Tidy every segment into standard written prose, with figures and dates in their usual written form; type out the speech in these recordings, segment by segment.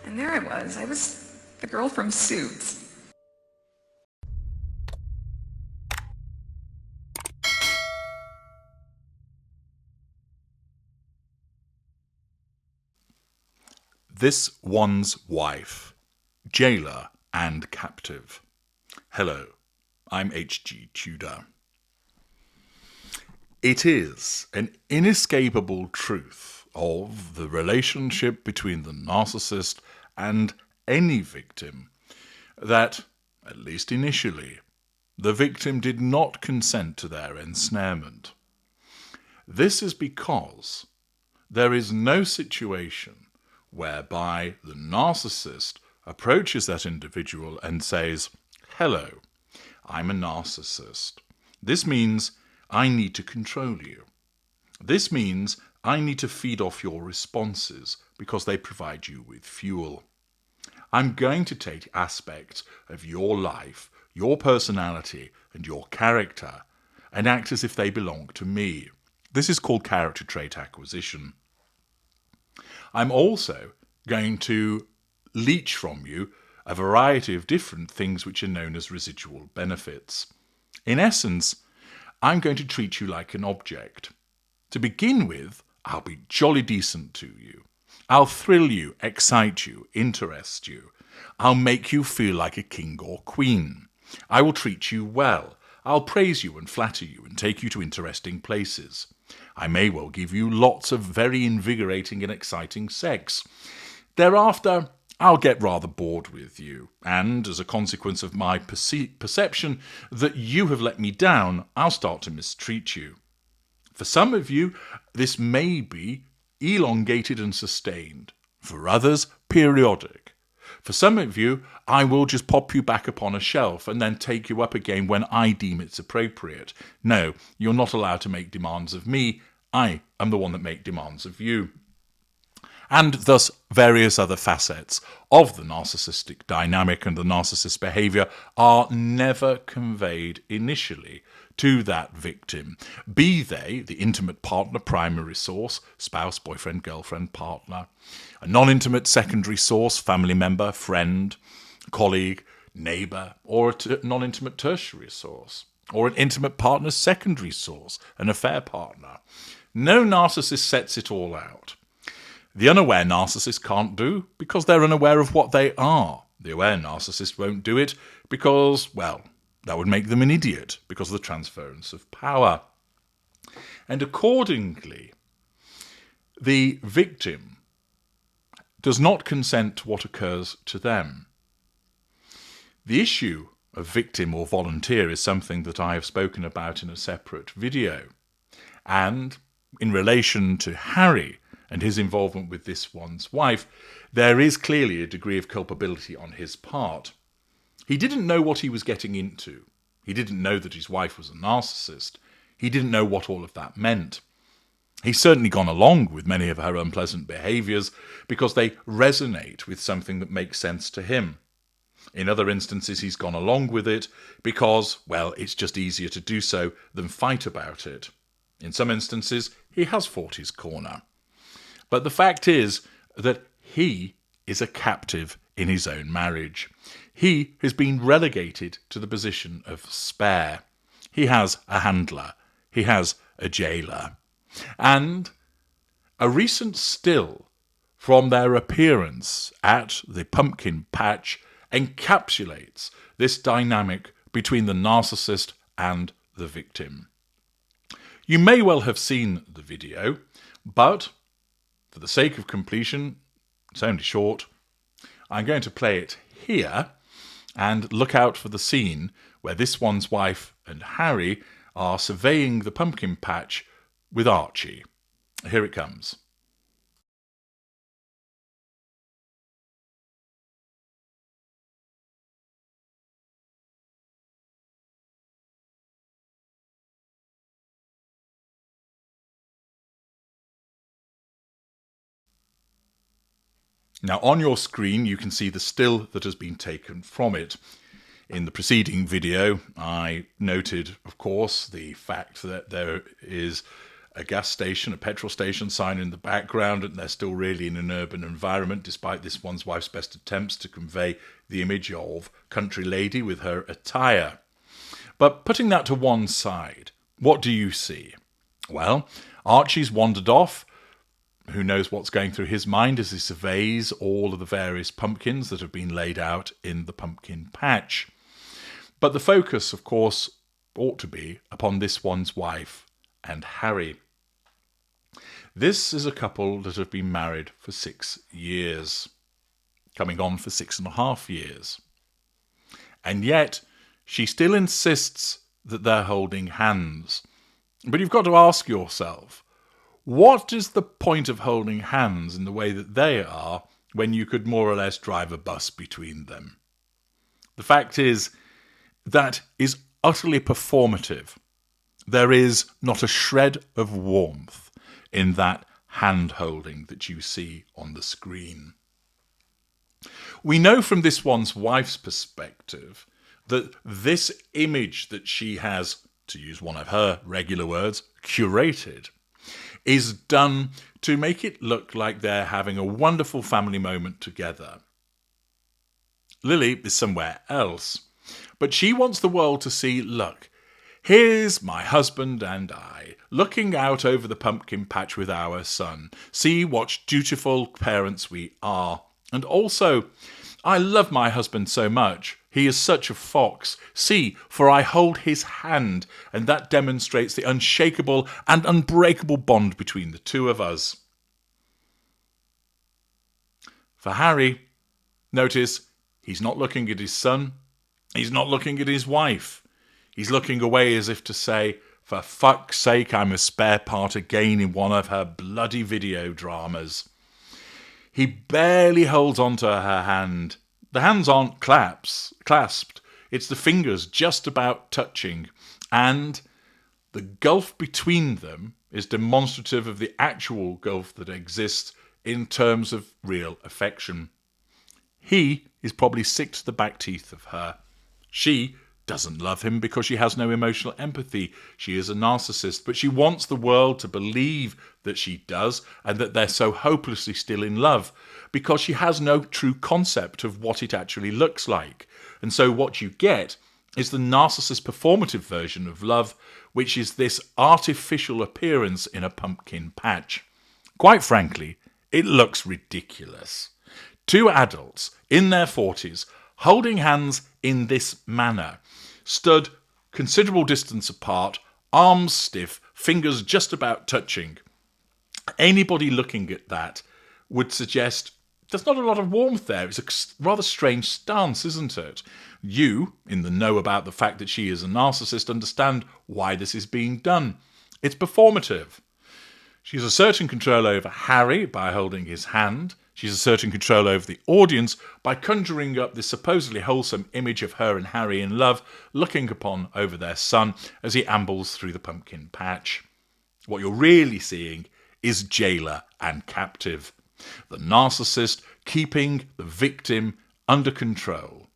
And there I was the girl from Suits. This one's wife, jailer and captive. Hello, I'm H.G. Tudor. It is an inescapable truth of the relationship between the narcissist and any victim that, at least initially, the victim did not consent to their ensnarement. This is because there is no situation whereby the narcissist approaches that individual and says, "Hello, I'm a narcissist. This means I need to control you. This means I need to feed off your responses because they provide you with fuel. I'm going to take aspects of your life, your personality, and your character and act as if they belong to me." This is called character trait acquisition. I'm also going to leech from you a variety of different things which are known as residual benefits. In essence, I'm going to treat you like an object. To begin with, I'll be jolly decent to you. I'll thrill you, excite you, interest you. I'll make you feel like a king or queen. I will treat you well. I'll praise you and flatter you and take you to interesting places. I may well give you lots of very invigorating and exciting sex. Thereafter, I'll get rather bored with you, and as a consequence of my perception that you have let me down, I'll start to mistreat you. For some of you, this may be elongated and sustained. For others, periodic. For some of you, I will just pop you back upon a shelf and then take you up again when I deem it's appropriate. No, you're not allowed to make demands of me. I am the one that makes demands of you. And thus various other facets of the narcissistic dynamic and the narcissist behaviour are never conveyed initially to that victim, be they the intimate partner, primary source, spouse, boyfriend, girlfriend, partner, a non-intimate secondary source, family member, friend, colleague, neighbour, or a non-intimate tertiary source, or an intimate partner's secondary source, an affair partner. No narcissist sets it all out. The unaware narcissist can't do because they're unaware of what they are. The aware narcissist won't do it because, well, that would make them an idiot because of the transference of power. And accordingly, the victim does not consent to what occurs to them. The issue of victim or volunteer is something that I have spoken about in a separate video. And in relation to Harry and his involvement with this one's wife, there is clearly a degree of culpability on his part. He didn't know what he was getting into. He didn't know that his wife was a narcissist. He didn't know what all of that meant. He's certainly gone along with many of her unpleasant behaviours because they resonate with something that makes sense to him. In other instances, he's gone along with it because, well, it's just easier to do so than fight about it. In some instances, he has fought his corner. But the fact is that he is a captive in his own marriage. He has been relegated to the position of spare. He has a handler. He has a jailer. And a recent still from their appearance at the pumpkin patch encapsulates this dynamic between the narcissist and the victim. You may well have seen the video, but for the sake of completion, it's only short, I'm going to play it here and look out for the scene where this one's wife and Harry are surveying the pumpkin patch with Archie. Here it comes. Now on your screen you can see the still that has been taken from it. In the preceding video I noted, of course, the fact that there is a gas station, a petrol station sign in the background, and they're still really in an urban environment, despite this one's wife's best attempts to convey the image of country lady with her attire. But putting that to one side, what do you see? Well, Archie's wandered off. Who knows what's going through his mind as he surveys all of the various pumpkins that have been laid out in the pumpkin patch. But the focus, of course, ought to be upon this one's wife and Harry. This is a couple that have been married for 6 years, coming on for 6.5 years. And yet, she still insists that they're holding hands. But you've got to ask yourself, what is the point of holding hands in the way that they are when you could more or less drive a bus between them? The fact is, that is utterly performative. There is not a shred of warmth in that hand-holding that you see on the screen. We know from this one's wife's perspective that this image that she has, to use one of her regular words, curated, is done to make it look like they're having a wonderful family moment together. Lily is somewhere else, but she wants the world to see, look, here's my husband and I, looking out over the pumpkin patch with our son. See what dutiful parents we are. And also, I love my husband so much. He is such a fox. See, for I hold his hand, and that demonstrates the unshakable and unbreakable bond between the two of us. For Harry, notice, he's not looking at his son. He's not looking at his wife. He's looking away as if to say, for fuck's sake, I'm a spare part again in one of her bloody video dramas. He barely holds onto her hand. The hands aren't clasped. It's the fingers just about touching. And the gulf between them is demonstrative of the actual gulf that exists in terms of real affection. He is probably sick to the back teeth of her. She doesn't love him because she has no emotional empathy. She is a narcissist, but she wants the world to believe that she does and that they're so hopelessly still in love because she has no true concept of what it actually looks like. And so what you get is the narcissist performative version of love, which is this artificial appearance in a pumpkin patch. Quite frankly, it looks ridiculous. Two adults in their 40s holding hands in this manner, stood considerable distance apart, arms stiff, fingers just about touching. Anybody looking at that would suggest there's not a lot of warmth there. It's a rather strange stance, isn't it? You, in the know about the fact that she is a narcissist, understand why this is being done. It's performative. She's asserting control over Harry by holding his hand. She's asserting control over the audience by conjuring up this supposedly wholesome image of her and Harry in love, looking upon over their son as he ambles through the pumpkin patch. What you're really seeing is jailer and captive. The narcissist keeping the victim under control.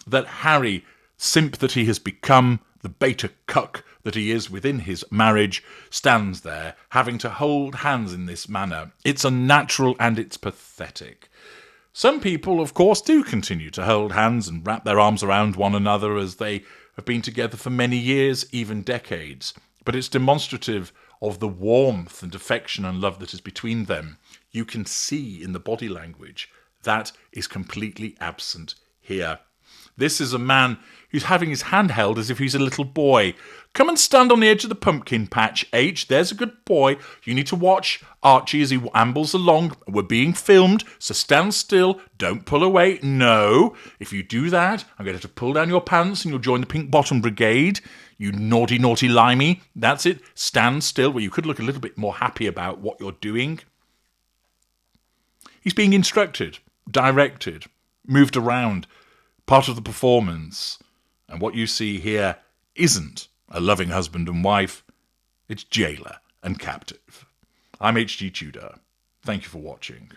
That Harry, simp that he has become, the beta cuck that he is within his marriage, stands there having to hold hands in this manner. It's unnatural and it's pathetic. Some people, of course, do continue to hold hands and wrap their arms around one another as they have been together for many years, even decades. But it's demonstrative of the warmth and affection and love that is between them. You can see in the body language that is completely absent here. This is a man who's having his hand held as if he's a little boy. Come and stand on the edge of the pumpkin patch, H. There's a good boy. You need to watch Archie as he ambles along. We're being filmed, so stand still. Don't pull away. No. If you do that, I'm going to have to pull down your pants and you'll join the Pink Bottom Brigade. You naughty, naughty limey. That's it. Stand still, where you could look a little bit more happy about what you're doing. He's being instructed, directed, moved around. Part of the performance. And what you see here isn't a loving husband and wife. It's jailer and captive. I'm H.G. Tudor. Thank you for watching.